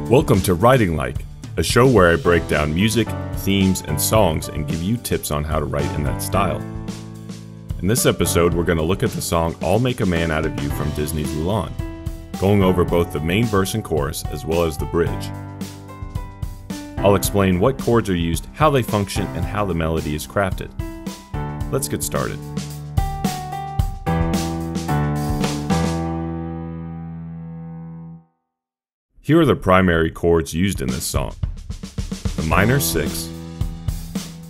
Welcome to Writing Like, a show where I break down music, themes, and songs and give you tips on how to write in that style. In this episode, we're going to look at the song I'll Make a Man Out of You from Disney's Mulan, going over both the main verse and chorus as well as the bridge. I'll explain what chords are used, how they function, and how the melody is crafted. Let's get started. Here are the primary chords used in this song: the minor 6,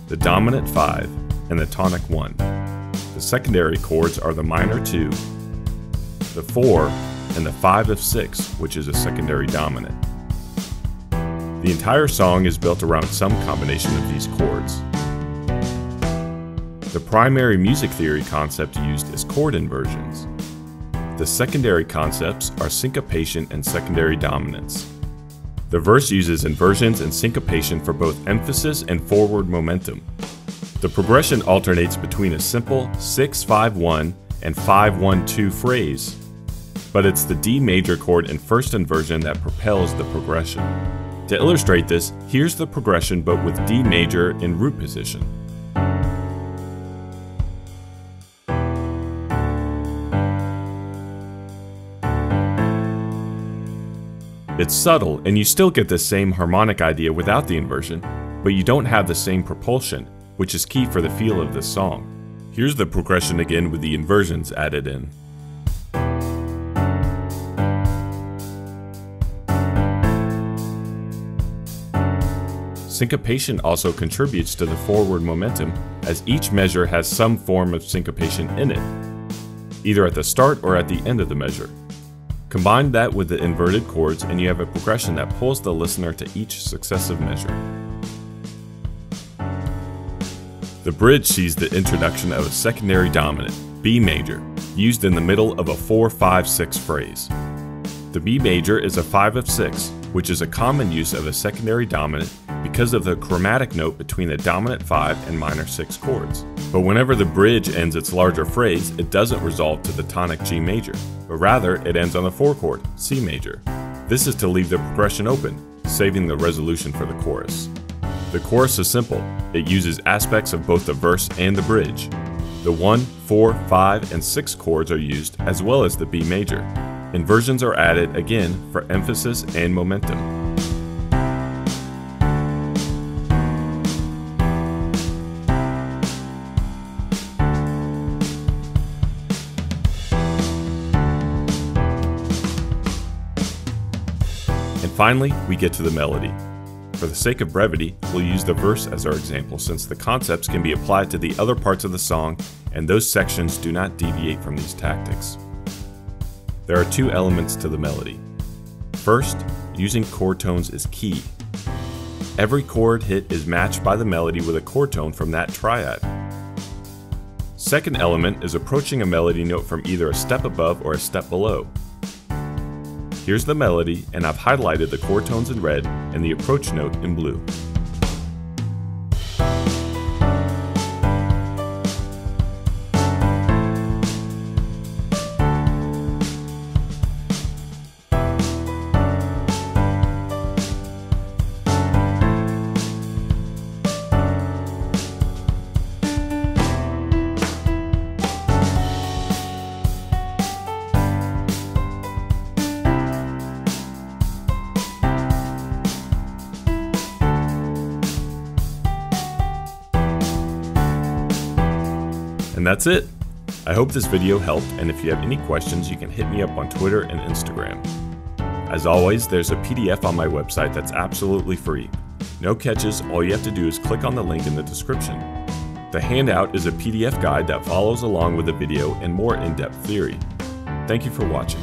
the dominant 5, and the tonic 1. The secondary chords are the minor 2, the 4, and the 5 of 6, which is a secondary dominant. The entire song is built around some combination of these chords. The primary music theory concept used is chord inversions. The secondary concepts are syncopation and secondary dominance. The verse uses inversions and syncopation for both emphasis and forward momentum. The progression alternates between a simple 6-5-1 and 5-1-2 phrase, but it's the D major chord in first inversion that propels the progression. To illustrate this, here's the progression but with D major in root position. It's subtle, and you still get the same harmonic idea without the inversion, but you don't have the same propulsion, which is key for the feel of this song. Here's the progression again with the inversions added in. Syncopation also contributes to the forward momentum, as each measure has some form of syncopation in it, either at the start or at the end of the measure. Combine that with the inverted chords and you have a progression that pulls the listener to each successive measure. The bridge sees the introduction of a secondary dominant, B major, used in the middle of a 4-5-6 phrase. The B major is a 5 of 6, which is a common use of a secondary dominant because of the chromatic note between the dominant 5 and minor 6 chords. But whenever the bridge ends its larger phrase, it doesn't resolve to the tonic G major, but rather it ends on the 4 chord, C major. This is to leave the progression open, saving the resolution for the chorus. The chorus is simple. It uses aspects of both the verse and the bridge. The 1, 4, 5, and 6 chords are used, as well as the B major. Inversions are added again for emphasis and momentum. And finally, we get to the melody. For the sake of brevity, we'll use the verse as our example since the concepts can be applied to the other parts of the song and those sections do not deviate from these tactics. There are two elements to the melody. First, using chord tones is key. Every chord hit is matched by the melody with a chord tone from that triad. Second element is approaching a melody note from either a step above or a step below. Here's the melody, and I've highlighted the chord tones in red and the approach note in blue. And that's it. I hope this video helped, and if you have any questions, you can hit me up on Twitter and Instagram. As always, there's a PDF on my website that's absolutely free. No catches, all you have to do is click on the link in the description. The handout is a PDF guide that follows along with the video and more in-depth theory. Thank you for watching.